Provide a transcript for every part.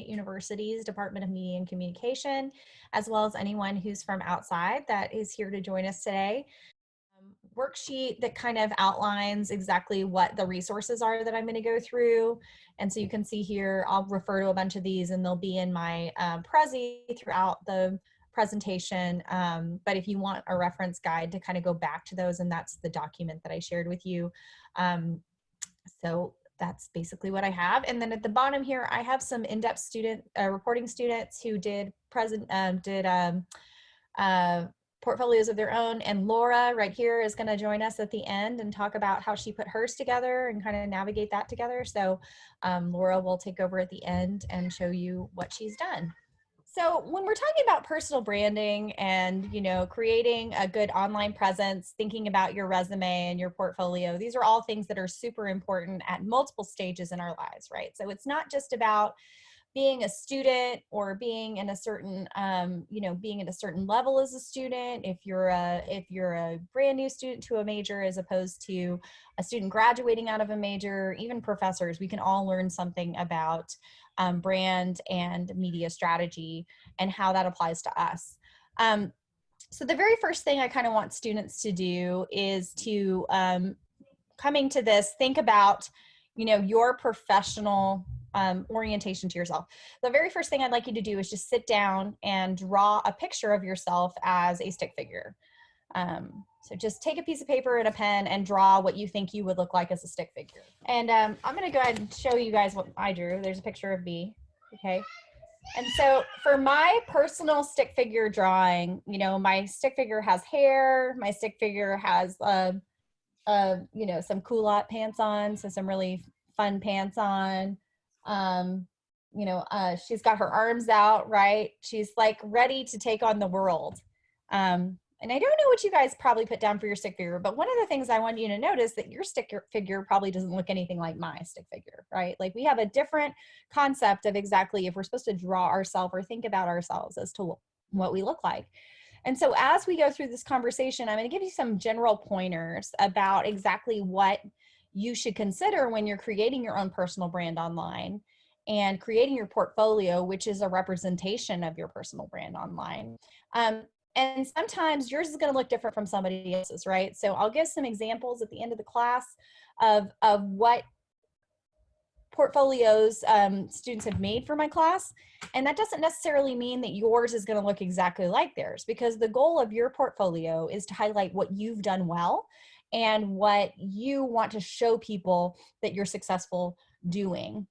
University's Department of Media and Communication, as well as anyone who's from outside that is here to join us today. Worksheet that kind of outlines exactly what the resources are that I'm going to go through. And so you can see here, I'll refer to a bunch of these and they'll be in my Prezi throughout the presentation. But if you want a reference guide to kind of go back to those, and that's the document that I shared with you. So that's basically what I have. And then at the bottom here, I have some in-depth reporting students who did portfolios of their own. And Laura right here is going to join us at the end and talk about how she put hers together and kind of navigate that together. So Laura will take over at the end and show you what she's done. So when we're talking about personal branding and, you know, creating a good online presence, thinking about your resume and your portfolio, these are all things that are super important at multiple stages in our lives, right? So it's not just about being a student or being in a certain, being at a certain level as a student. If you're a brand new student to a major, as opposed to a student graduating out of a major, even professors, we can all learn something about brand and media strategy and how that applies to us. So the very first thing I kind of want students to do is to, coming to this, think about, you know, your professional orientation to yourself. The very first thing I'd like you to do is just sit down and draw a picture of yourself as a stick figure. So just take a piece of paper and a pen and draw what you think you would look like as a stick figure. And I'm going to go ahead and show you guys what I drew. There's a picture of me. Okay. And so for my personal stick figure drawing, you know, my stick figure has hair. My stick figure has, you know, some culotte pants on. So some really fun pants on. She's got her arms out, right? She's like ready to take on the world. And I don't know what you guys probably put down for your stick figure, but one of the things I want you to notice that your stick figure probably doesn't look anything like my stick figure, right? Like we have a different concept of exactly if we're supposed to draw ourselves or think about ourselves as to what we look like. And so as we go through this conversation, I'm going to give you some general pointers about exactly what you should consider when you're creating your own personal brand online and creating your portfolio, which is a representation of your personal brand online. And sometimes yours is going to look different from somebody else's, right? So I'll give some examples at the end of the class of what portfolios students have made for my class. And that doesn't necessarily mean that yours is going to look exactly like theirs, because the goal of your portfolio is to highlight what you've done well and what you want to show people that you're successful doing.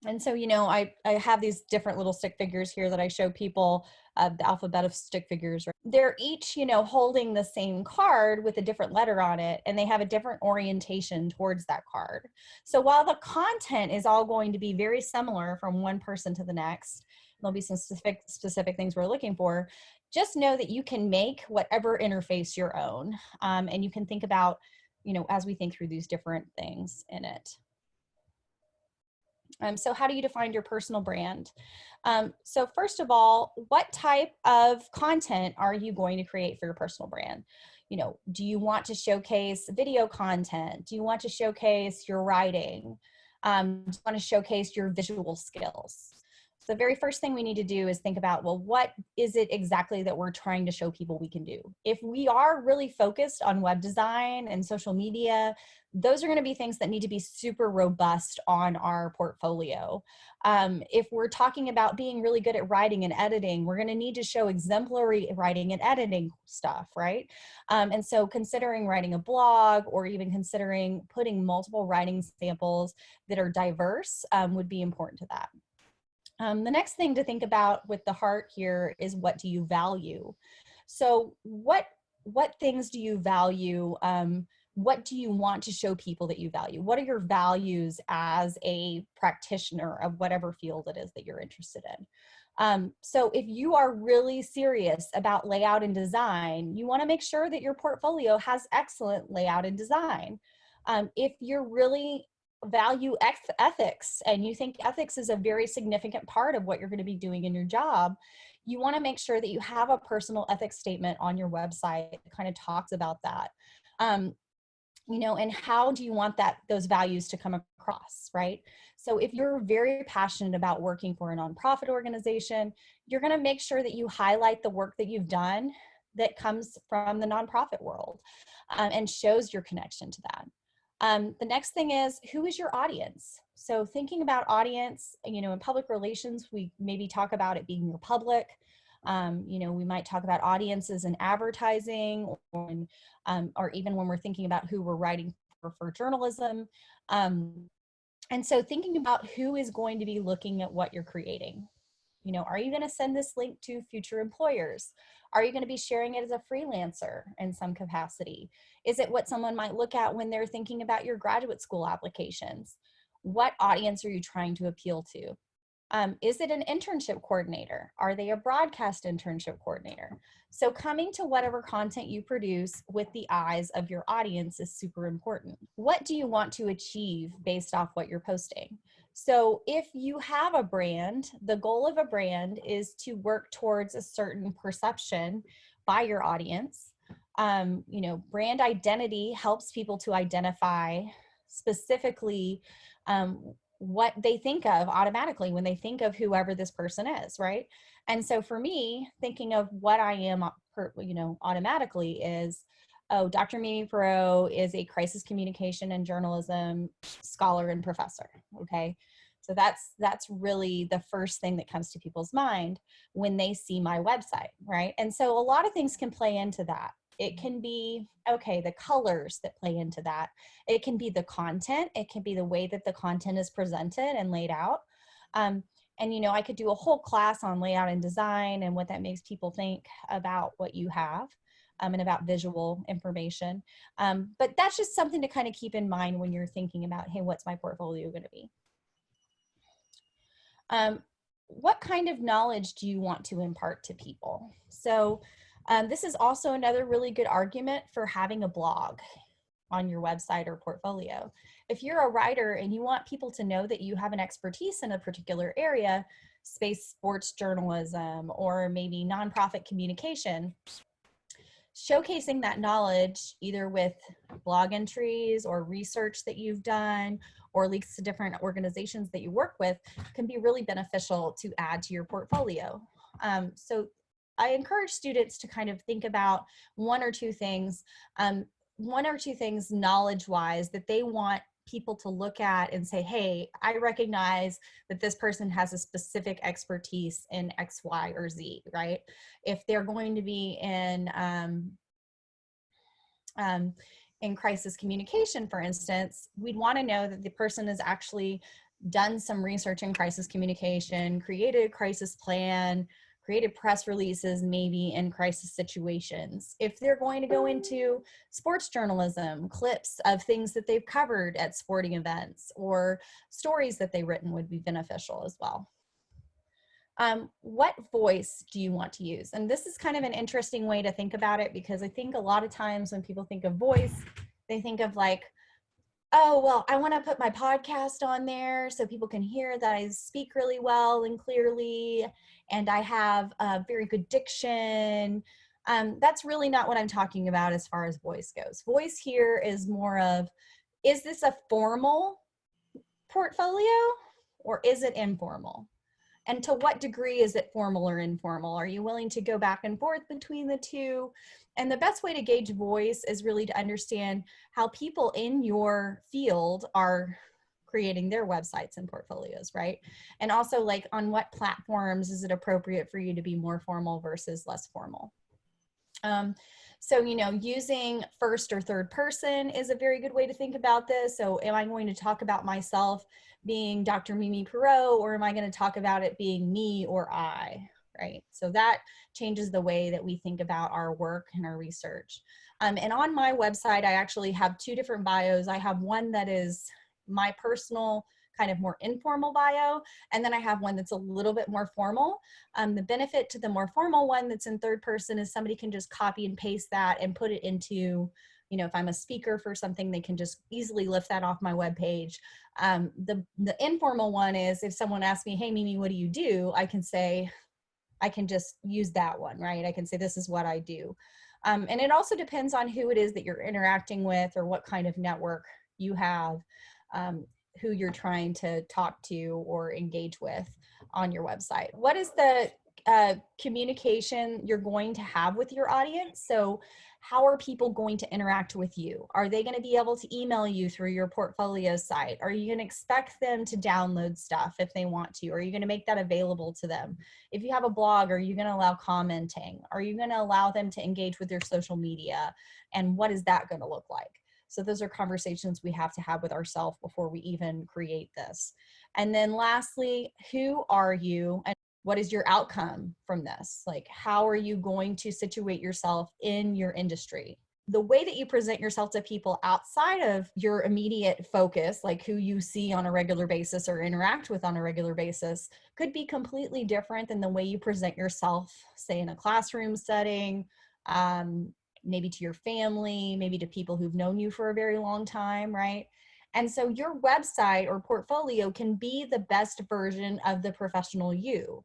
And so, you know, I have these different little stick figures here that I show people, the alphabet of stick figures. Right? They're each, you know, holding the same card with a different letter on it, and they have a different orientation towards that card. So while the content is all going to be very similar from one person to the next, there'll be some specific things we're looking for. Just know that you can make whatever interface your own, and you can think about, you know, as we think through these different things in it. So how do you define your personal brand? So first of all, what type of content are you going to create for your personal brand? You know, do you want to showcase video content? Do you want to showcase your writing? Do you want to showcase your visual skills? So the very first thing we need to do is think about, well, what is it exactly that we're trying to show people we can do? If we are really focused on web design and social media, those are going to be things that need to be super robust on our portfolio. If we're talking about being really good at writing and editing, we're going to need to show exemplary writing and editing stuff, right? And so considering writing a blog, or even considering putting multiple writing samples that are diverse would be important to that. The next thing to think about with the heart here is, what do you value? So what things do you value? What do you want to show people that you value? What are your values as a practitioner of whatever field it is that you're interested in? So if you are really serious about layout and design, you want to make sure that your portfolio has excellent layout and design. If you're really value ethics and you think ethics is a very significant part of what you're going to be doing in your job, you want to make sure that you have a personal ethics statement on your website that kind of talks about that. And how do you want those values to come across, right? So if you're very passionate about working for a nonprofit organization, you're going to make sure that you highlight the work that you've done that comes from the nonprofit world, and shows your connection to that. The next thing is, who is your audience? So thinking about audience, in public relations, we maybe talk about it being your public. We might talk about audiences in advertising, or even when we're thinking about who we're writing for journalism. And so thinking about who is going to be looking at what you're creating. Are you going to send this link to future employers? Are you going to be sharing it as a freelancer in some capacity? Is it what someone might look at when they're thinking about your graduate school applications? What audience are you trying to appeal to? Is it an internship coordinator? Are they a broadcast internship coordinator? So coming to whatever content you produce with the eyes of your audience is super important. What do you want to achieve based off what you're posting? So if you have a brand, the goal of a brand is to work towards a certain perception by your audience. Brand identity helps people to identify specifically what they think of automatically when they think of whoever this person is, right? And so for me, thinking of what I am, automatically is, oh, Dr. Mimi Perreault is a crisis communication and journalism scholar and professor. Okay. So that's really the first thing that comes to people's mind when they see my website, right? And so a lot of things can play into that. It can be, okay, the colors that play into that. It can be the content. It can be the way that the content is presented and laid out. And, I could do a whole class on layout and design and what that makes people think about what you have, and about visual information. But that's just something to kind of keep in mind when you're thinking about, hey, what's my portfolio going to be? What kind of knowledge do you want to impart to people? So this is also another really good argument for having a blog on your website or portfolio. If you're a writer and you want people to know that you have an expertise in a particular area, space sports journalism, or maybe nonprofit communication, showcasing that knowledge either with blog entries or research that you've done or links to different organizations that you work with can be really beneficial to add to your portfolio. So I encourage students to kind of think about one or two things knowledge-wise that they want people to look at and say, hey, I recognize that this person has a specific expertise in X, Y, or Z, right? If they're going to be in crisis communication, for instance, we'd want to know that the person has actually done some research in crisis communication, created a crisis plan, created press releases maybe in crisis situations. If they're going to go into sports journalism, clips of things that they've covered at sporting events or stories that they've written would be beneficial as well. What voice do you want to use? And this is kind of an interesting way to think about it, because I think a lot of times when people think of voice, they think of like, oh, well, I want to put my podcast on there so people can hear that I speak really well and clearly, and I have a very good diction. That's really not what I'm talking about as far as voice goes. Voice here is more of, is this a formal portfolio or is it informal? And to what degree is it formal or informal? Are you willing to go back and forth between the two? And the best way to gauge voice is really to understand how people in your field are creating their websites and portfolios, right? And also, like, on what platforms is it appropriate for you to be more formal versus less formal? So, using first or third person is a very good way to think about this. So am I going to talk about myself being Dr. Mimi Perreault, or am I going to talk about it being me or I, right? So that changes the way that we think about our work and our research. And on my website, I actually have two different bios. I have one that is my personal kind of more informal bio, and then I have one that's a little bit more formal. The benefit to the more formal one that's in third person is somebody can just copy and paste that and put it into, if I'm a speaker for something, they can just easily lift that off my webpage. The informal one is if someone asks me, hey, Mimi, what do you do? I can say, I can just use that one, right? I can say, this is what I do. And it also depends on who it is that you're interacting with or what kind of network you have, who you're trying to talk to or engage with on your website. What is the communication you're going to have with your audience? So how are people going to interact with you? Are they going to be able to email you through your portfolio site? Are you going to expect them to download stuff if they want to? Are you going to make that available to them? If you have a blog, are you going to allow commenting? Are you going to allow them to engage with your social media? And what is that going to look like? So those are conversations we have to have with ourselves before we even create this. And then lastly, who are you? And what is your outcome from this? Like, how are you going to situate yourself in your industry? The way that you present yourself to people outside of your immediate focus, like who you see on a regular basis or interact with on a regular basis, could be completely different than the way you present yourself, say in a classroom setting, maybe to your family, maybe to people who've known you for a very long time, right? And so your website or portfolio can be the best version of the professional you,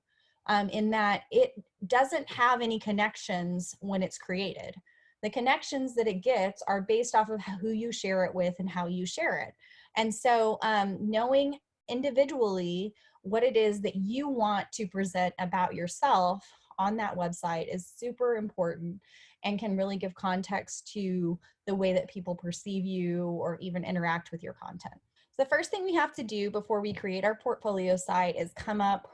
in that it doesn't have any connections when it's created. The connections that it gets are based off of who you share it with and how you share it. And so knowing individually what it is that you want to present about yourself on that website is super important and can really give context to the way that people perceive you or even interact with your content. So the first thing we have to do before we create our portfolio site is come up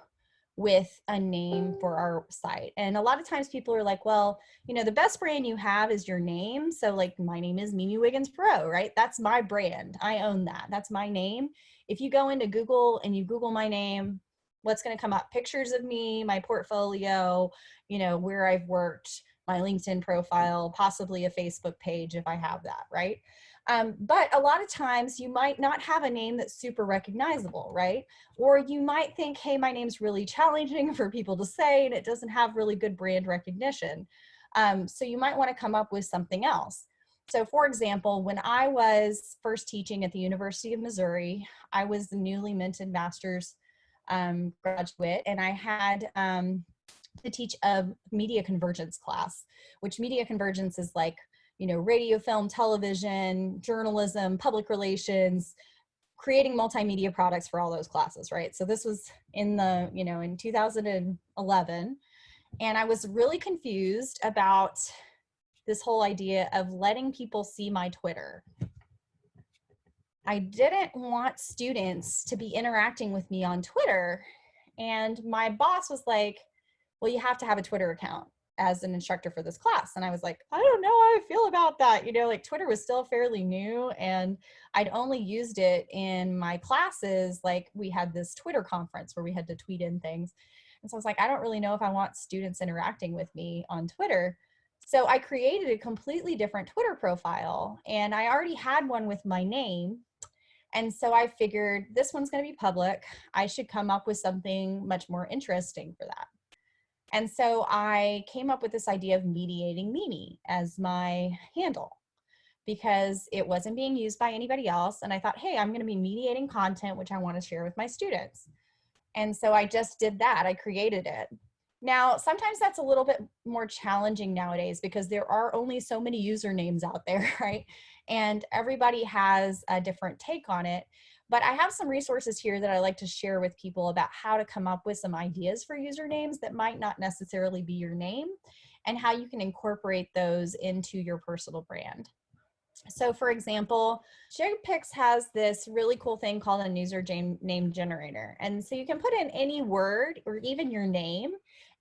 with a name for our site. And a lot of times people are like, well, you know, the best brand you have is your name. So like, my name is Mimi Wiggins Perreault, right? That's my brand. I own that. That's my name. If you go into Google and you Google my name, what's going to come up? Pictures of me, my portfolio, you know, where I've worked, my LinkedIn profile, possibly a Facebook page if I have that, right? But a lot of times you might not have a name that's super recognizable, right? Or you might think, hey, my name's really challenging for people to say and it doesn't have really good brand recognition. So you might want to come up with something else. So for example, when I was first teaching at the University of Missouri, I was the newly minted master's graduate, and I had to teach a media convergence class, which media convergence is like, you know, radio, film, television, journalism, public relations, creating multimedia products for all those classes, right? So this was in the, you know, in 2011. And I was really confused about this whole idea of letting people see my Twitter. I didn't want students to be interacting with me on Twitter. And my boss was like, well, you have to have a Twitter account as an instructor for this class. And I was like, I don't know how I feel about that. You know, like Twitter was still fairly new and I'd only used it in my classes. Like we had this Twitter conference where we had to tweet in things. And so I was like, I don't really know if I want students interacting with me on Twitter. So I created a completely different Twitter profile, and I already had one with my name. And so I figured this one's going to be public. I should come up with something much more interesting for that. And so I came up with this idea of mediating Mimi as my handle, because it wasn't being used by anybody else. And I thought, hey, I'm going to be mediating content, which I want to share with my students. And so I just did that. I created it. Now, sometimes that's a little bit more challenging nowadays because there are only so many usernames out there, right? And everybody has a different take on it. But I have some resources here that I like to share with people about how to come up with some ideas for usernames that might not necessarily be your name, and how you can incorporate those into your personal brand. So for example, Jigpix has this really cool thing called a user name generator. And so you can put in any word or even your name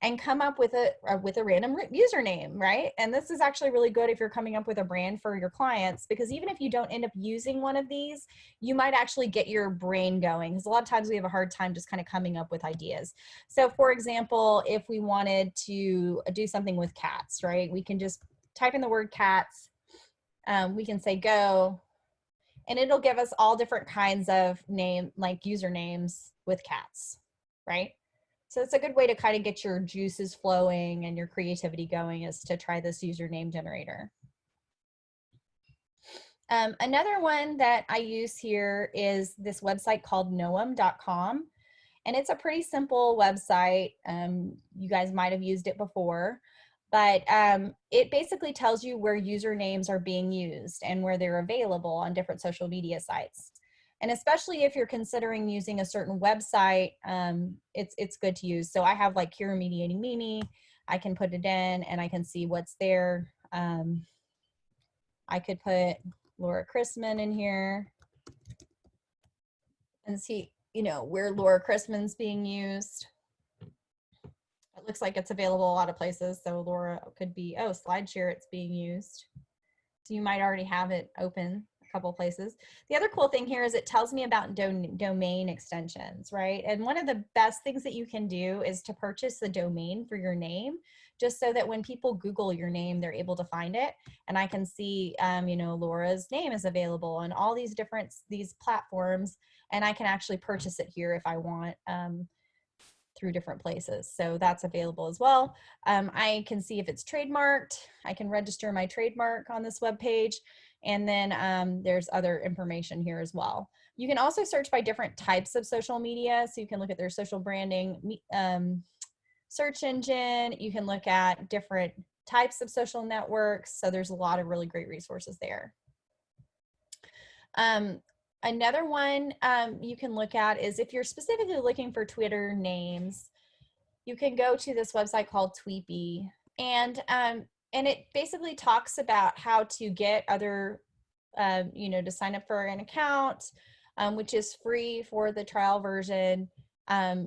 and come up with a random username, right? And this is actually really good if you're coming up with a brand for your clients, because even if you don't end up using one of these, you might actually get your brain going, because a lot of times we have a hard time just kind of coming up with ideas. So for example, if we wanted to do something with cats, right? We can just type in the word cats. We can say go, and it'll give us all different kinds of usernames with cats, right? So it's a good way to kind of get your juices flowing and your creativity going, is to try this username generator. Another one that I use here is this website called noam.com. And it's a pretty simple website. You guys might have used it before, but it basically tells you where usernames are being used and where they're available on different social media sites. And especially if you're considering using a certain website, it's good to use. So I have like Cure Mediating Mimi. I can put it in and I can see what's there. I could put Laura Chrisman in here and see, you know, where Laura Chrisman's being used. It looks like it's available a lot of places. So Laura could be, oh, SlideShare, it's being used. So you might already have it open a couple places. The other cool thing here is it tells me about domain extensions, right? And one of the best things that you can do is to purchase the domain for your name, just so that when people Google your name, they're able to find it. And I can see, you know, Laura's name is available on all these platforms, and I can actually purchase it here if I want. Through different places. So that's available as well. I can see if it's trademarked. I can register my trademark on this web page. And then there's other information here as well. You can also search by different types of social media. So you can look at their social branding search engine. You can look at different types of social networks. So there's a lot of really great resources there. Another one you can look at is if you're specifically looking for Twitter names, you can go to this website called Tweepy, and it basically talks about how to get other, you know, to sign up for an account, which is free for the trial version,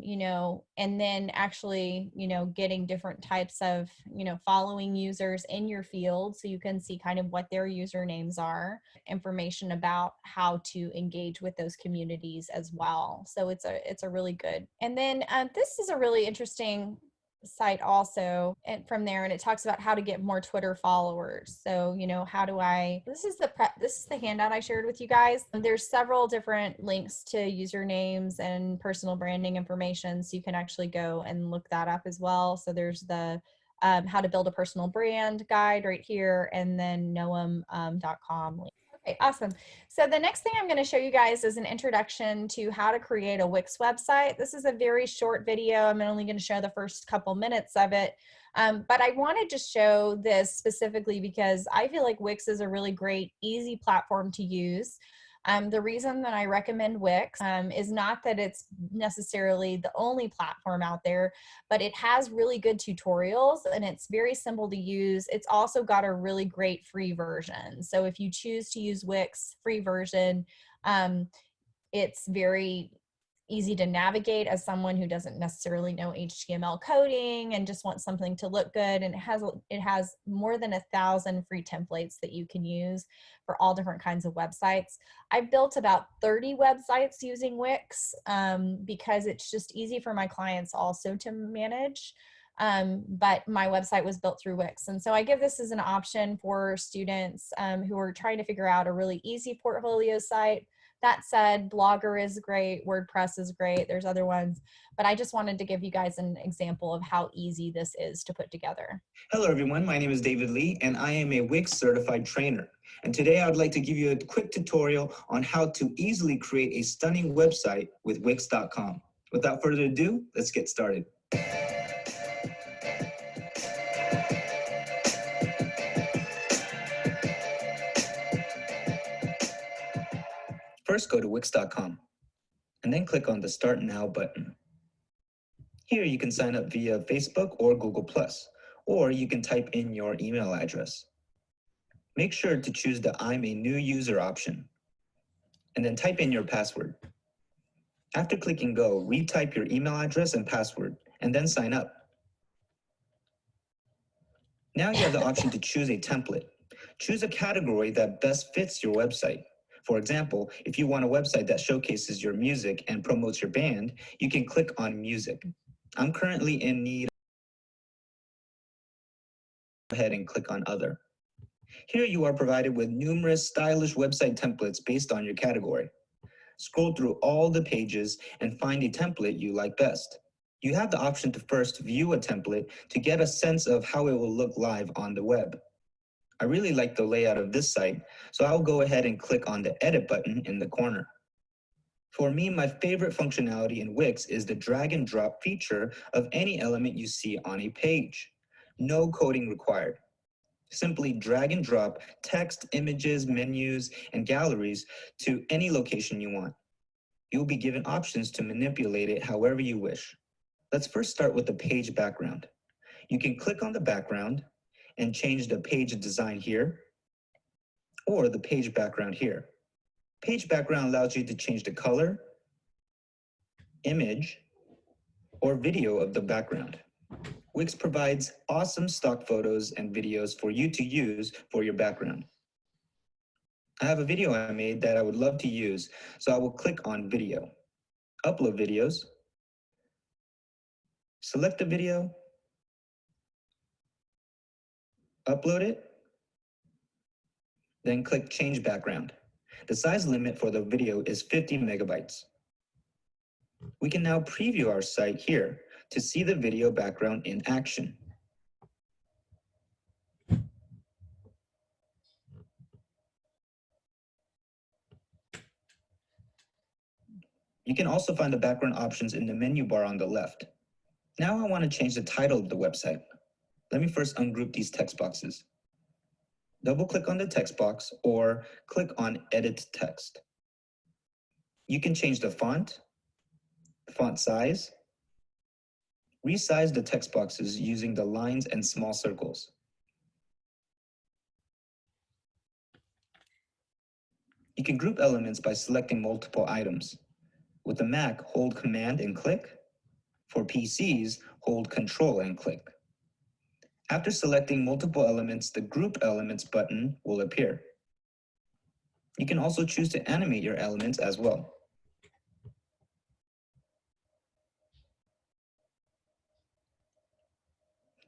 you know, and then actually, you know, getting different types of, you know, following users in your field so you can see kind of what their usernames are, information about how to engage with those communities as well. So it's a really good. And then this is a really interesting site also, and from there, and it talks about how to get more Twitter followers. So, you know, how do I, this is the handout I shared with you guys. There's several different links to usernames and personal branding information, so you can actually go and look that up as well. So there's the how to build a personal brand guide right here, and then noam.com link. Okay, awesome. So the next thing I'm going to show you guys is an introduction to how to create a Wix website. This is a very short video. I'm only going to show the first couple minutes of it. But I wanted to show this specifically because I feel like Wix is a really great, easy platform to use. The reason that I recommend Wix is not that it's necessarily the only platform out there, but it has really good tutorials and it's very simple to use. It's also got a really great free version. So if you choose to use Wix free version, it's very easy to navigate as someone who doesn't necessarily know HTML coding and just wants something to look good. And it has more than 1,000 free templates that you can use for all different kinds of websites. I've built about 30 websites using Wix because it's just easy for my clients also to manage. But my website was built through Wix. And so I give this as an option for students who are trying to figure out a really easy portfolio site. That said, Blogger is great, WordPress is great, there's other ones, but I just wanted to give you guys an example of how easy this is to put together. Hello everyone, my name is David Lee and I am a Wix certified trainer. And today I would like to give you a quick tutorial on how to easily create a stunning website with Wix.com. Without further ado, let's get started. First, go to Wix.com and then click on the Start Now button. Here you can sign up via Facebook or Google+, or you can type in your email address. Make sure to choose the I'm a new user option, and then type in your password. After clicking Go, retype your email address and password, and then sign up. Now you have the option to choose a template. Choose a category that best fits your website. For example, if you want a website that showcases your music and promotes your band, you can click on Music. I'm currently in need. Go ahead and click on Other. Here you are provided with numerous stylish website templates based on your category. Scroll through all the pages and find a template you like best. You have the option to first view a template to get a sense of how it will look live on the web. I really like the layout of this site, so I'll go ahead and click on the Edit button in the corner. For me, my favorite functionality in Wix is the drag and drop feature of any element you see on a page. No coding required. Simply drag and drop text, images, menus, and galleries to any location you want. You'll be given options to manipulate it however you wish. Let's first start with the page background. You can click on the background and change the page design here or the page background here. Page background allows you to change the color, image, or video of the background. Wix provides awesome stock photos and videos for you to use for your background. I have a video I made that I would love to use, so I will click on video, upload videos, select the video, upload it, then click change background. The size limit for the video is 50 megabytes. We can now preview our site here to see the video background in action. You can also find the background options in the menu bar on the left. Now I want to change the title of the website. Let me first ungroup these text boxes. Double-click on the text box or click on Edit Text. You can change the font size, resize the text boxes using the lines and small circles. You can group elements by selecting multiple items. With the Mac, hold Command and click. For PCs, hold Control and click. After selecting multiple elements, the Group Elements button will appear. You can also choose to animate your elements as well.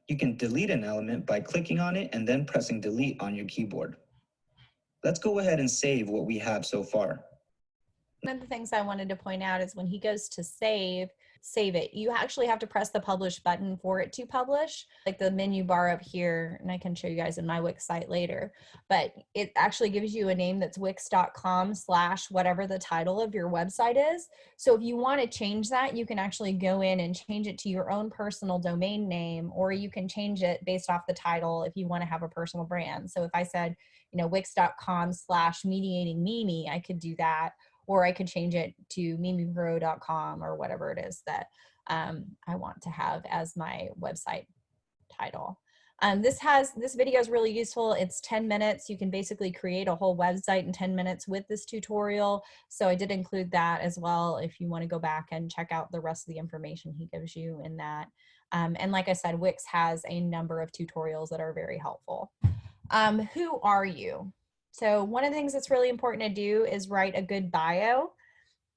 You can delete an element by clicking on it and then pressing delete on your keyboard. Let's go ahead and save what we have so far. One of the things I wanted to point out is when he goes to save it, you actually have to press the publish button for it to publish, like the menu bar up here, and I can show you guys in my Wix site later, but it actually gives you a name that's wix.com/whatever the title of your website is. So if you want to change that, you can actually go in and change it to your own personal domain name, or you can change it based off the title if you want to have a personal brand. So if I said, wix.com/mediatingmimi, I could do that. Or I could change it to mimiperreault.com or whatever it is that I want to have as my website title. This video is really useful. It's 10 minutes. You can basically create a whole website in 10 minutes with this tutorial. So I did include that as well if you want to go back and check out the rest of the information he gives you in that. And like I said, Wix has a number of tutorials that are very helpful. Who are you? So one of the things that's really important to do is write a good bio.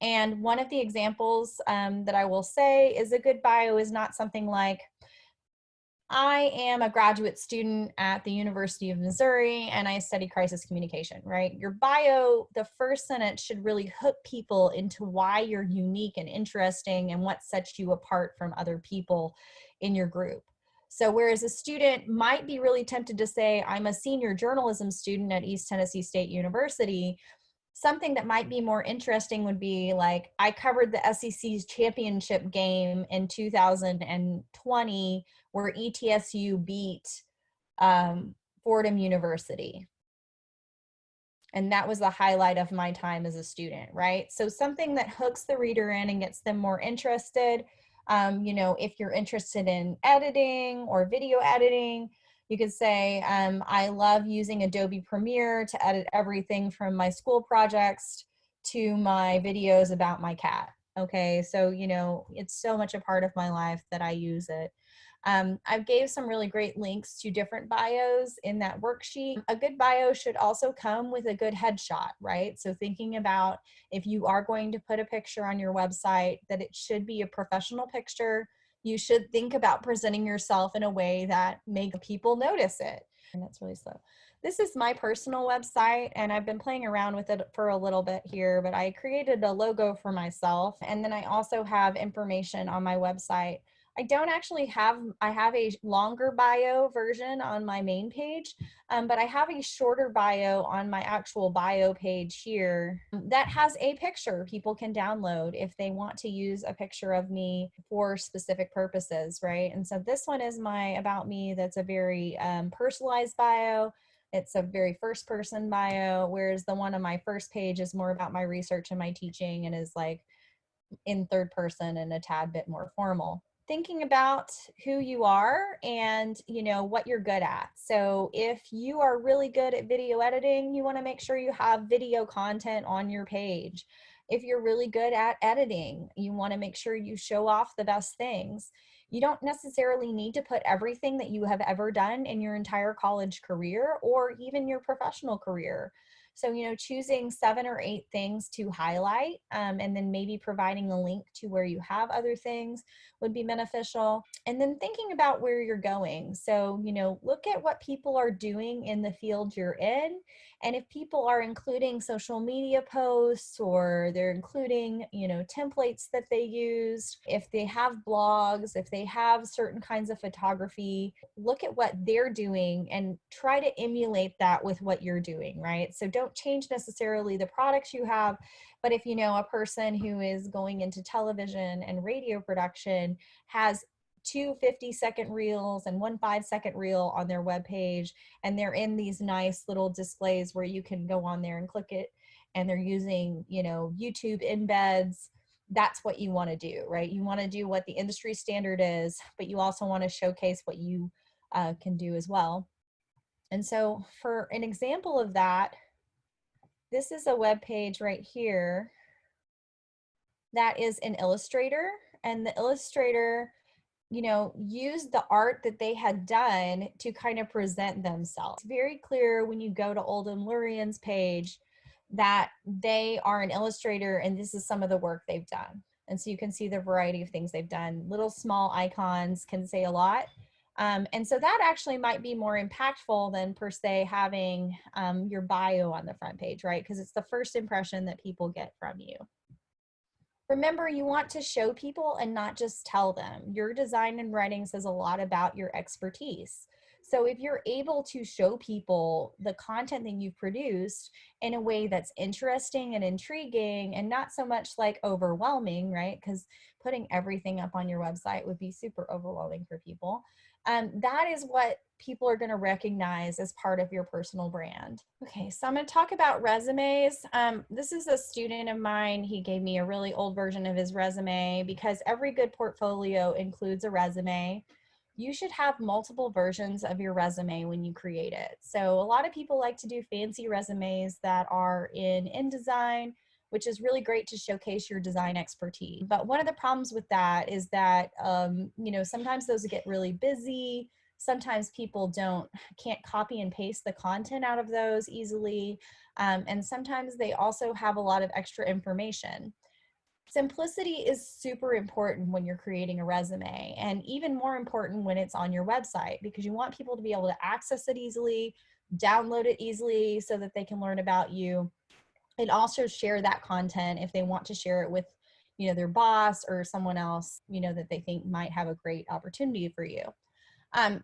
And one of the examples that I will say is a good bio is not something like, I am a graduate student at the University of Missouri and I study crisis communication, right? Your bio, the first sentence should really hook people into why you're unique and interesting and what sets you apart from other people in your group. So whereas a student might be really tempted to say, I'm a senior journalism student at East Tennessee State University, something that might be more interesting would be like, I covered the SEC's championship game in 2020 where ETSU beat Fordham University. And that was the highlight of my time as a student, right? So something that hooks the reader in and gets them more interested. If you're interested in editing or video editing, you could say, I love using Adobe Premiere to edit everything from my school projects to my videos about my cat. Okay, so, it's so much a part of my life that I use it. I gave some really great links to different bios in that worksheet. A good bio should also come with a good headshot, right? So thinking about if you are going to put a picture on your website, that it should be a professional picture. You should think about presenting yourself in a way that makes people notice it. And that's really slow. This is my personal website and I've been playing around with it for a little bit here, but I created a logo for myself. And then I also have information on my website. I don't actually have, I have a longer bio version on my main page, but I have a shorter bio on my actual bio page here that has a picture people can download if they want to use a picture of me for specific purposes, right? And so this one is my about me. That's a very personalized bio. It's a very first person bio, whereas the one on my first page is more about my research and my teaching and is like in third person and a tad bit more formal. Thinking about who you are and what you're good at. So if you are really good at video editing, you want to make sure you have video content on your page. If you're really good at editing, you want to make sure you show off the best things. You don't necessarily need to put everything that you have ever done in your entire college career or even your professional career. So, choosing 7 or 8 things to highlight, and then maybe providing a link to where you have other things would be beneficial. And then thinking about where you're going. So, look at what people are doing in the field you're in. And if people are including social media posts or they're including, templates that they use, if they have blogs, if they have certain kinds of photography, look at what they're doing and try to emulate that with what you're doing, right? So don't change necessarily the products you have, but if a person who is going into television and radio production has 2 50-second reels and 1 5-second reel on their webpage, and they're in these nice little displays where you can go on there and click it, and they're using, YouTube embeds, that's what you want to do, right? You want to do what the industry standard is, but you also want to showcase what you can do as well. And so for an example of that, this is a web page right here that is an illustrator, and the illustrator used the art that they had done to kind of present themselves. It's very clear when you go to Oldham Lurian's page that they are an illustrator and this is some of the work they've done. And so you can see the variety of things they've done. Little small icons can say a lot. And so that actually might be more impactful than per se having your bio on the front page, right? Because it's the first impression that people get from you. Remember, you want to show people and not just tell them. Your design and writing says a lot about your expertise. So if you're able to show people the content that you've produced in a way that's interesting and intriguing and not so much like overwhelming, right? Because putting everything up on your website would be super overwhelming for people. That is what people are going to recognize as part of your personal brand. Okay, so I'm going to talk about resumes. This is a student of mine. He gave me a really old version of his resume because every good portfolio includes a resume. You should have multiple versions of your resume when you create it. So a lot of people like to do fancy resumes that are in InDesign, which is really great to showcase your design expertise. But one of the problems with that is that, sometimes those get really busy. Sometimes people can't copy and paste the content out of those easily. And sometimes they also have a lot of extra information. Simplicity is super important when you're creating a resume, and even more important when it's on your website, because you want people to be able to access it easily, download it easily so that they can learn about you, and also share that content if they want to share it with their boss or someone else that they think might have a great opportunity for you.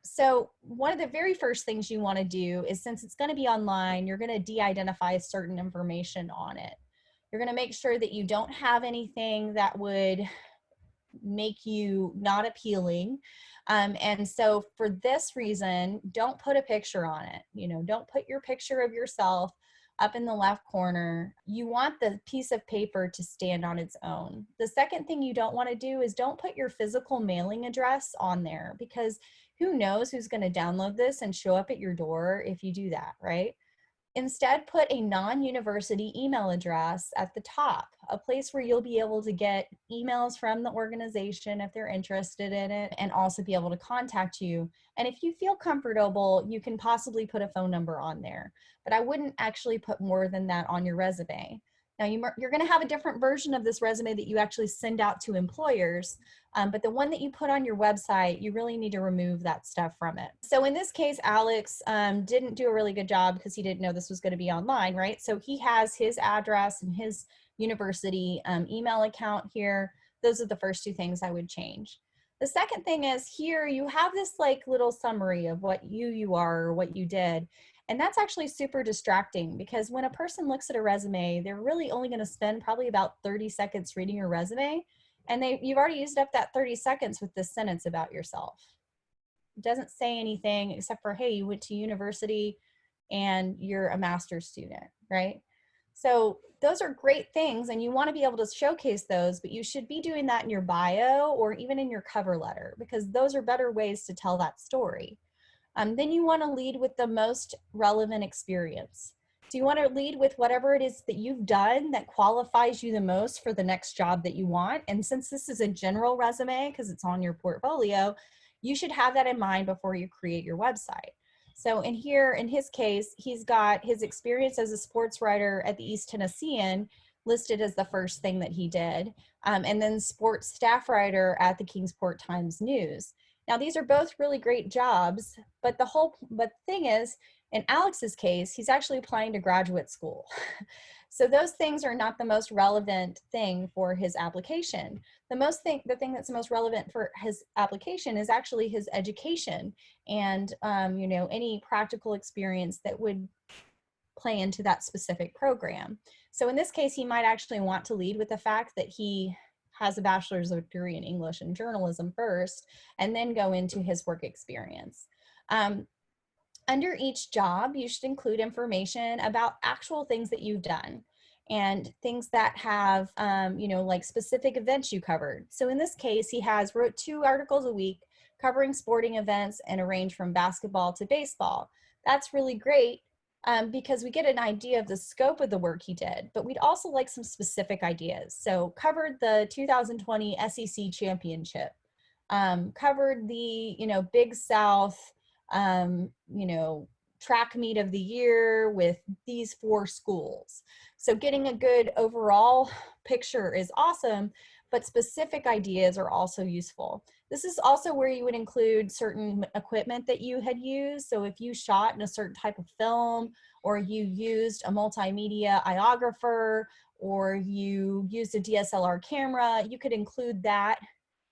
So one of the very first things you want to do is, since it's going to be online, you're going to de-identify certain information on it. You're going to make sure that you don't have anything that would make you not appealing. And so for this reason, don't put a picture on it. Don't put your picture of yourself up in the left corner. You want the piece of paper to stand on its own. The second thing you don't want to do is don't put your physical mailing address on there, because who knows who's going to download this and show up at your door if you do that, right? Instead, put a non-university email address at the top, a place where you'll be able to get emails from the organization if they're interested in it, and also be able to contact you. And if you feel comfortable, you can possibly put a phone number on there, but I wouldn't actually put more than that on your resume. Now, you're going to have a different version of this resume that you actually send out to employers, but the one that you put on your website, you really need to remove that stuff from it. So in this case, Alex didn't do a really good job because he didn't know this was going to be online, right? So he has his address and his university email account here. Those are the first two things I would change. The second thing is here you have this like little summary of what you are or what you did. And that's actually super distracting because when a person looks at a resume, they're really only going to spend probably about 30 seconds reading your resume. And you've already used up that 30 seconds with this sentence about yourself. It doesn't say anything except for, hey, you went to university and you're a master's student, right? So those are great things and you want to be able to showcase those, but you should be doing that in your bio or even in your cover letter because those are better ways to tell that story. Then you want to lead with the most relevant experience. So you want to lead with whatever it is that you've done that qualifies you the most for the next job that you want. And since this is a general resume, because it's on your portfolio, you should have that in mind before you create your website. So in here, in his case, he's got his experience as a sports writer at the East Tennessean listed as the first thing that he did, and then sports staff writer at the Kingsport Times News. Now, these are both really great jobs, but the thing is, in Alex's case, he's actually applying to graduate school. So those things are not the most relevant thing for his application. The thing that's the most relevant for his application is actually his education and, any practical experience that would play into that specific program. So in this case, he might actually want to lead with the fact that he has a bachelor's degree in English and journalism first, and then go into his work experience. Under each job, you should include information about actual things that you've done and things that have, like specific events you covered. So in this case, he wrote 2 articles a week covering sporting events and a range from basketball to baseball. That's really great because we get an idea of the scope of the work he did, but we'd also like some specific ideas. So covered the 2020 SEC championship, covered the, Big South, track meet of the year with these 4 schools. So getting a good overall picture is awesome, but specific ideas are also useful. This is also where you would include certain equipment that you had used. So if you shot in a certain type of film, or you used a multimedia iographer, or you used a DSLR camera, you could include that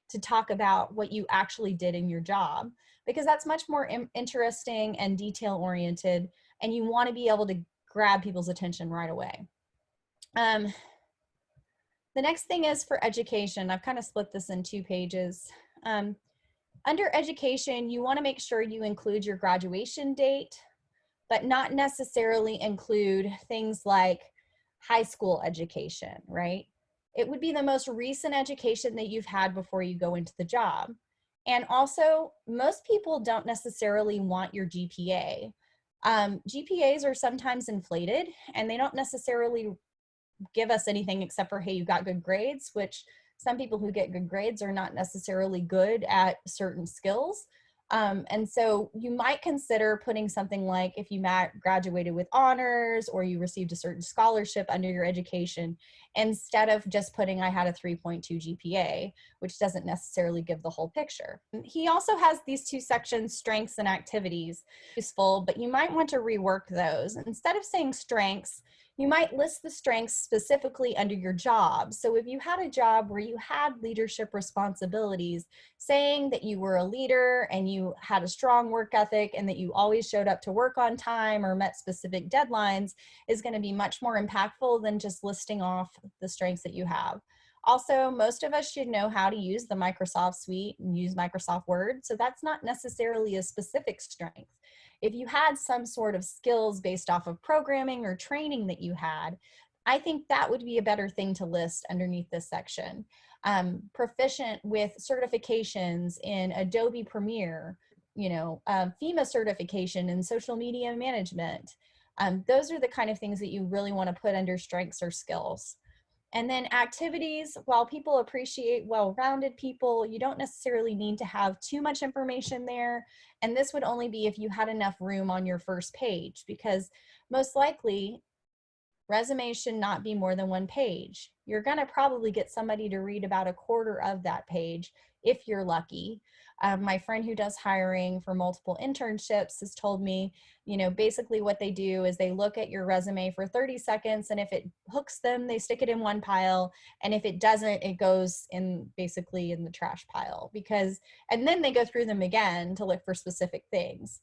to talk about what you actually did in your job, because that's much more interesting and detail oriented, and you want to be able to grab people's attention right away. The next thing is for education. I've kind of split this in 2 pages. Under education, you want to make sure you include your graduation date, but not necessarily include things like high school education, right? It would be the most recent education that you've had before you go into the job. And also, most people don't necessarily want your GPA. GPAs are sometimes inflated and they don't necessarily give us anything except for, hey, you got good grades, which some people who get good grades are not necessarily good at certain skills. And so you might consider putting something like if you graduated with honors or you received a certain scholarship under your education, instead of just putting I had a 3.2 GPA, which doesn't necessarily give the whole picture. He also has these 2 sections, strengths and activities, useful, but you might want to rework those. Instead of saying strengths, you might list the strengths specifically under your job. So if you had a job where you had leadership responsibilities, saying that you were a leader and you had a strong work ethic and that you always showed up to work on time or met specific deadlines is going to be much more impactful than just listing off the strengths that you have. Also, most of us should know how to use the Microsoft Suite and use Microsoft Word, so that's not necessarily a specific strength. If you had some sort of skills based off of programming or training that you had, I think that would be a better thing to list underneath this section. Proficient with certifications in Adobe Premiere, FEMA certification in social media management. Those are the kind of things that you really want to put under strengths or skills. And then activities, while people appreciate well-rounded people, you don't necessarily need to have too much information there. And this would only be if you had enough room on your first page, because most likely Resume should not be more than 1 page. You're going to probably get somebody to read about 1/4 of that page if you're lucky. My friend who does hiring for multiple internships has told me, basically what they do is they look at your resume for 30 seconds, and if it hooks them, they stick it in one pile, and if it doesn't, it goes in basically in the trash pile, and then they go through them again to look for specific things.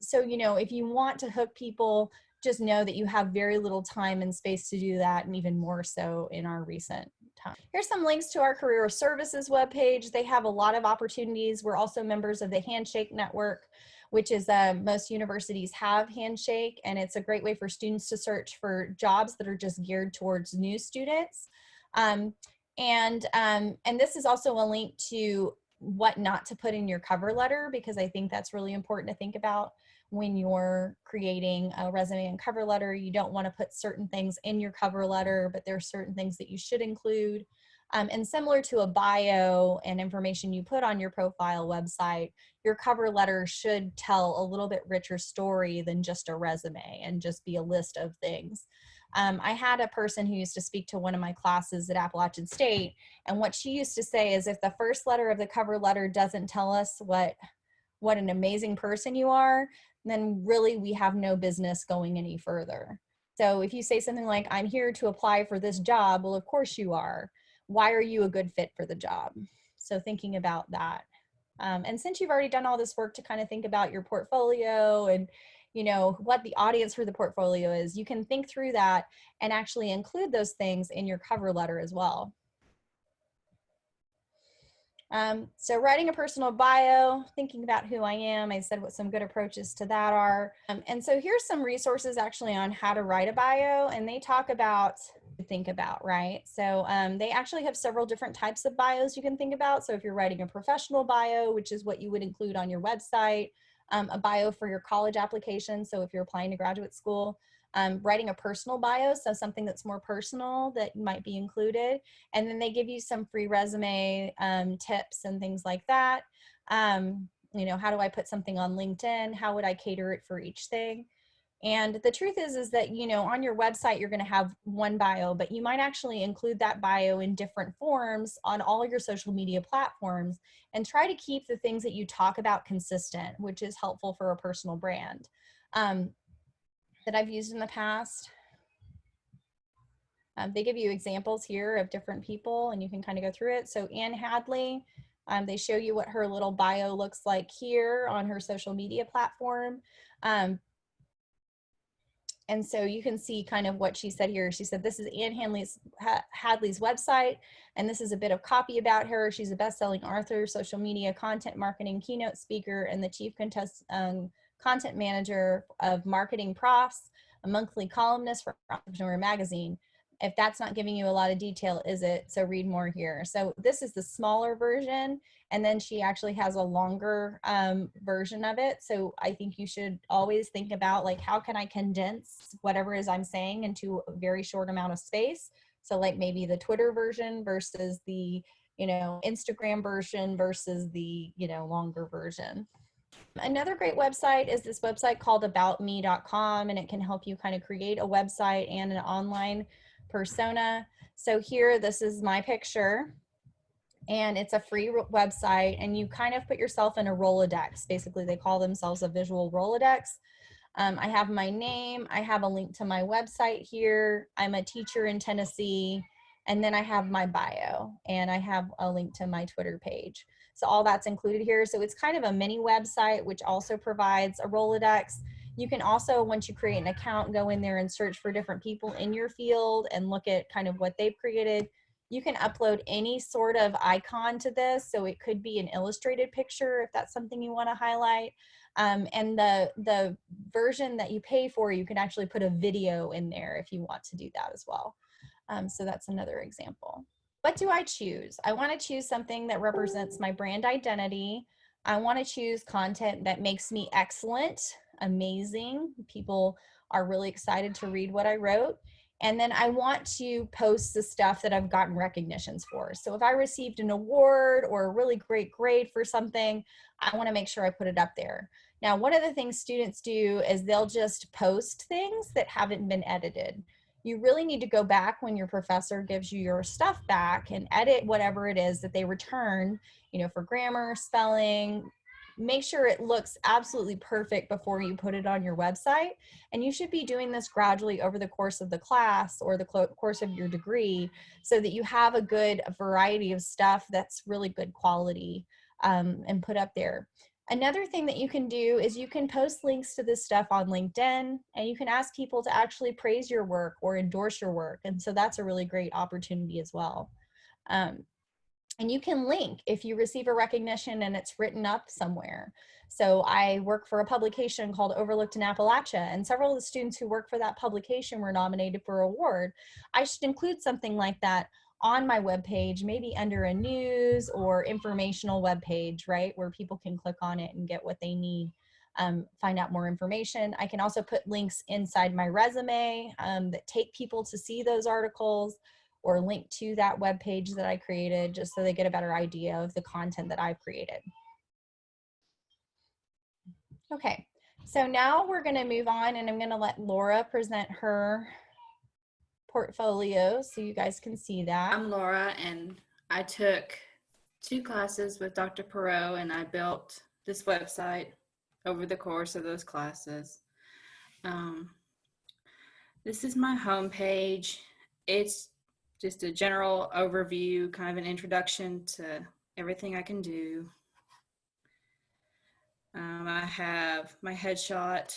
So, if you want to hook people, just know that you have very little time and space to do that, and even more so in our recent time. Here's some links to our career services webpage. They have a lot of opportunities. We're also members of the Handshake Network, which is most universities have Handshake, and it's a great way for students to search for jobs that are just geared towards new students. And this is also a link to what not to put in your cover letter, because I think that's really important to think about when you're creating a resume and cover letter. You don't want to put certain things in your cover letter, but there are certain things that you should include. And similar to a bio and information you put on your profile website, your cover letter should tell a little bit richer story than just a resume and just be a list of things. I had a person who used to speak to one of my classes at Appalachian State, and what she used to say is, if the first letter of the cover letter doesn't tell us what an amazing person you are, then really we have no business going any further. So if you say something like, I'm here to apply for this job, well, of course you are. Why are you a good fit for the job? So thinking about that. And since you've already done all this work to kind of think about your portfolio and what the audience for the portfolio is, you can think through that and actually include those things in your cover letter as well. So writing a personal bio, thinking about who I am. I said what some good approaches to that are. And so here's some resources actually on how to write a bio, and they talk about think about, right? So they actually have several different types of bios you can think about. So if you're writing a professional bio, which is what you would include on your website, a bio for your college application. So if you're applying to graduate school, writing a personal bio, so something that's more personal that might be included. And then they give you some free resume tips and things like that. How do I put something on LinkedIn? How would I cater it for each thing? And the truth is that, on your website, you're going to have one bio, but you might actually include that bio in different forms on all your social media platforms, and try to keep the things that you talk about consistent, which is helpful for a personal brand. That I've used in the past. They give you examples here of different people, and you can kind of go through it. So Anne Hadley, they show you what her little bio looks like here on her social media platform. And so you can see kind of what she said here. She said, this is Anne Hadley's website, and this is a bit of copy about her. She's a best-selling author, social media content marketing keynote speaker, and the chief content manager of Marketing Profs, a monthly columnist for Entrepreneur Magazine. If that's not giving you a lot of detail, is it? So read more here. So this is the smaller version, and then she actually has a longer version of it. So I think you should always think about, like, how can I condense whatever it is I'm saying into a very short amount of space? So like maybe the Twitter version versus the, Instagram version versus the, longer version. Another great website is this website called aboutme.com, and it can help you kind of create a website and an online persona. So here, this is my picture, and it's a free website, and you kind of put yourself in a Rolodex. Basically, they call themselves a visual Rolodex. I have my name, I have a link to my website here. I'm a teacher in Tennessee, and then I have my bio, and I have a link to my Twitter page. So all that's included here. So it's kind of a mini website, which also provides a Rolodex. You can also, once you create an account, go in there and search for different people in your field and look at kind of what they've created. You can upload any sort of icon to this. So it could be an illustrated picture if that's something you want to highlight. And the version that you pay for, you can actually put a video in there if you want to do that as well. So that's another example. What do I choose? I want to choose something that represents my brand identity. I want to choose content that makes me excellent, amazing. People are really excited to read what I wrote. And then I want to post the stuff that I've gotten recognitions for. So if I received an award or a really great grade for something, I want to make sure I put it up there. Now, one of the things students do is they'll just post things that haven't been edited. you really need to go back when your professor gives you your stuff back and edit whatever it is that they return, for grammar, spelling. Make sure it looks absolutely perfect before you put it on your website. And you should be doing this gradually over the course of the class or the course of your degree, so that you have a good variety of stuff that's really good quality, and put up there. Another thing that you can do is you can post links to this stuff on LinkedIn, and you can ask people to actually praise your work or endorse your work. And so that's a really great opportunity as well. Um, and you can link if you receive a recognition and it's written up somewhere. So I work for a publication called Overlooked in Appalachia, and several of the students who work for that publication were nominated for an award. I should include something like that on my webpage, maybe under a news or informational webpage, right, where people can click on it and get what they need, find out more information. I can also put links inside my resume that take people to see those articles, or link to that web page that I created, just so they get a better idea of the content that I've created. Okay, so now we're going to move on, and I'm going to let Laura present her portfolio so you guys can see that. I'm Laura, and I took 2 classes with Dr. Perreault, and I built this website over the course of those classes. This is my homepage. It's just a general overview, kind of an introduction to everything I can do. I have my headshot,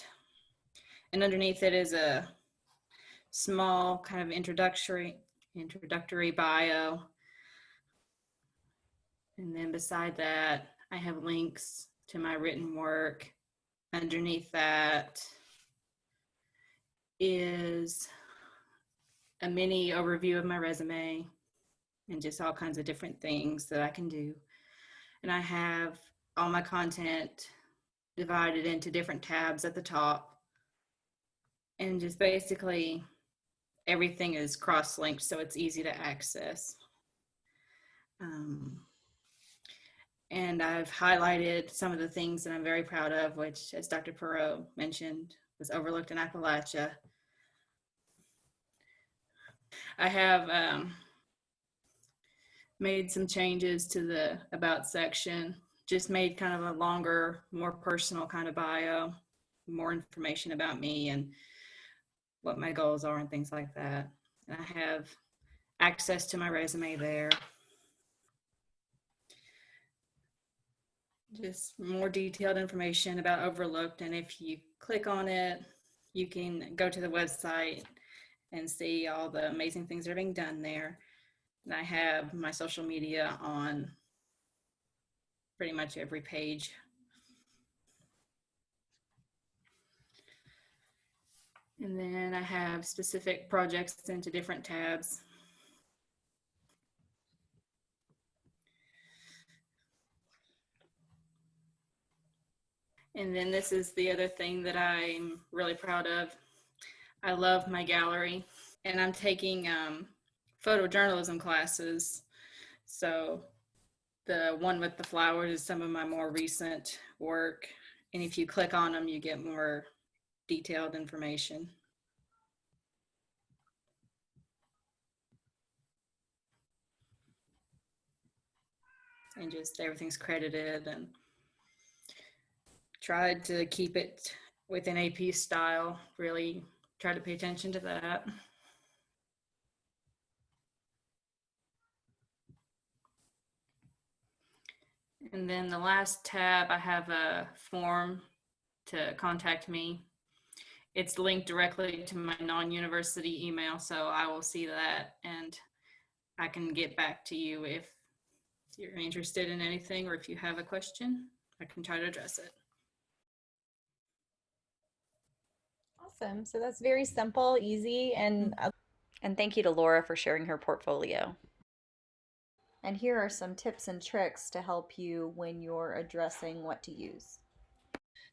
and underneath it is a small kind of introductory bio. And then beside that, I have links to my written work. Underneath that is a mini overview of my resume and just all kinds of different things that I can do. And I have all my content divided into different tabs at the top. And just basically everything is cross-linked, so it's easy to access. And I've highlighted some of the things that I'm very proud of, which, as Dr. Perreault mentioned, was Overlooked in Appalachia. I have made some changes to the About section, just made kind of a longer, more personal kind of bio, more information about me and what my goals are and things like that. And I have access to my resume there. Just more detailed information about Overlooked, and if you click on it, you can go to the website and see all the amazing things that are being done there. And I have my social media on pretty much every page. And then I have specific projects into different tabs. And then this is the other thing that I'm really proud of. I love my gallery, and I'm taking photojournalism classes. So the one with the flowers is some of my more recent work. And if you click on them, you get more detailed information. And just everything's credited, and tried to keep it within AP style, really try to pay attention to that. And then the last tab, I have a form to contact me. It's linked directly to my non-university email, so I will see that and I can get back to you if you're interested in anything, or if you have a question, I can try to address it. Awesome. So that's very simple, easy, and thank you to Laura for sharing her portfolio. And here are some tips and tricks to help you when you're addressing what to use.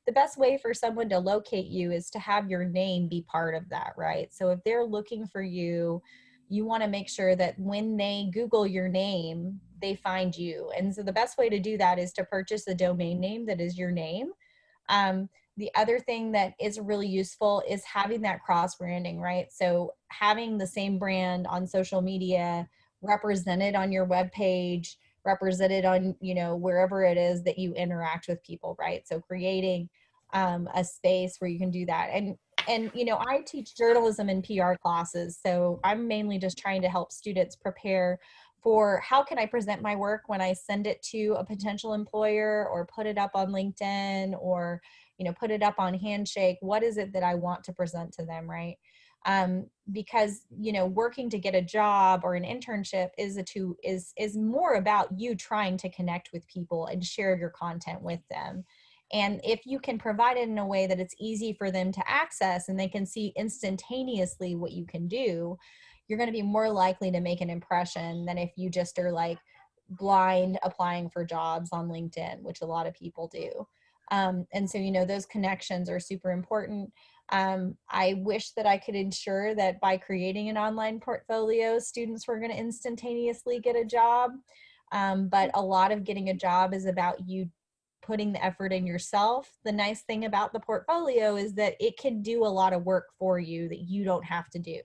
The best way for someone to locate you is to have your name be part of that, right? So if they're looking for you, you want to make sure that when they Google your name, they find you. And so the best way to do that is to purchase a domain name that is your name. The other thing that is really useful is having that cross branding, right? So having the same brand on social media represented on your web page, represented on, you know, wherever it is that you interact with people, right? So creating a space where you can do that. And you know, I teach journalism and PR classes, so I'm mainly just trying to help students prepare for how can I present my work when I send it to a potential employer or put it up on LinkedIn or, you know, put it up on Handshake. What is it that I want to present to them, right? Because, you know, working to get a job or an internship is more about you trying to connect with people and share your content with them. And if you can provide it in a way that it's easy for them to access and they can see instantaneously what you can do, you're going to be more likely to make an impression than if you just are like blind applying for jobs on LinkedIn, which a lot of people do. And so, you know, those connections are super important. I wish that I could ensure that by creating an online portfolio, students were going to instantaneously get a job. But a lot of getting a job is about you putting the effort in yourself. The nice thing about the portfolio is that it can do a lot of work for you that you don't have to do,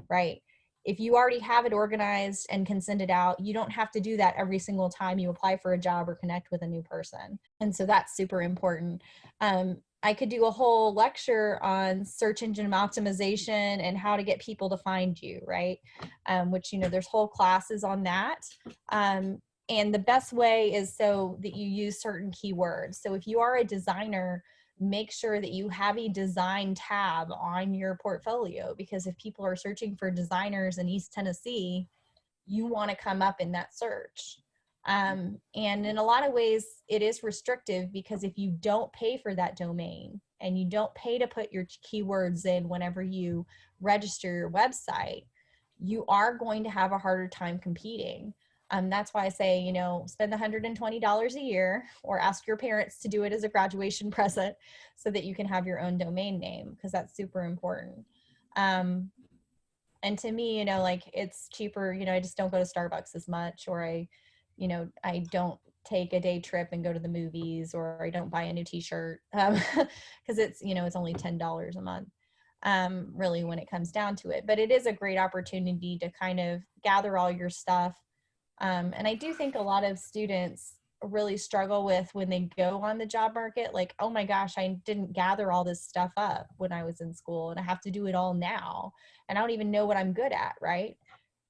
right? If you already have it organized and can send it out, you don't have to do that every single time you apply for a job or connect with a new person. And so that's super important. I could do a whole lecture on search engine optimization and how to get people to find you, right? Which, you know, there's whole classes on that. And the best way is so that you use certain keywords. So if you are a designer, make sure that you have a design tab on your portfolio, because if people are searching for designers in East Tennessee, you want to come up in that search. And in a lot of ways, it is restrictive, because if you don't pay for that domain and you don't pay to put your keywords in whenever you register your website, you are going to have a harder time competing. That's why I say, you know, spend $120 a year or ask your parents to do it as a graduation present so that you can have your own domain name, because that's super important. And to me, you know, like it's cheaper, you know, I just don't go to Starbucks as much, or you know, I don't take a day trip and go to the movies, or I don't buy a new t-shirt, because it's, you know, it's only $10 a month, really, when it comes down to it. But it is a great opportunity to kind of gather all your stuff. And I do think a lot of students really struggle with when they go on the job market, like, oh my gosh, I didn't gather all this stuff up when I was in school and I have to do it all now. And I don't even know what I'm good at, right?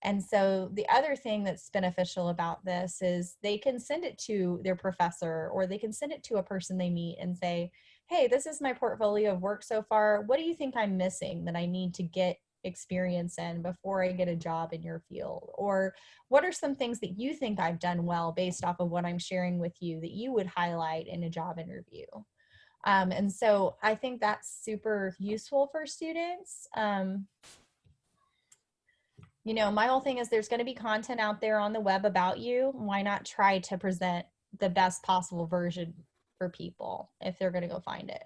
And so the other thing that's beneficial about this is they can send it to their professor, or they can send it to a person they meet and say, hey, this is my portfolio of work so far. What do you think I'm missing that I need to get experience in before I get a job in your field? Or what are some things that you think I've done well based off of what I'm sharing with you that you would highlight in a job interview? And so I think that's super useful for students. You know, my whole thing is there's going to be content out there on the web about you. Why not try to present the best possible version for people if they're going to go find it?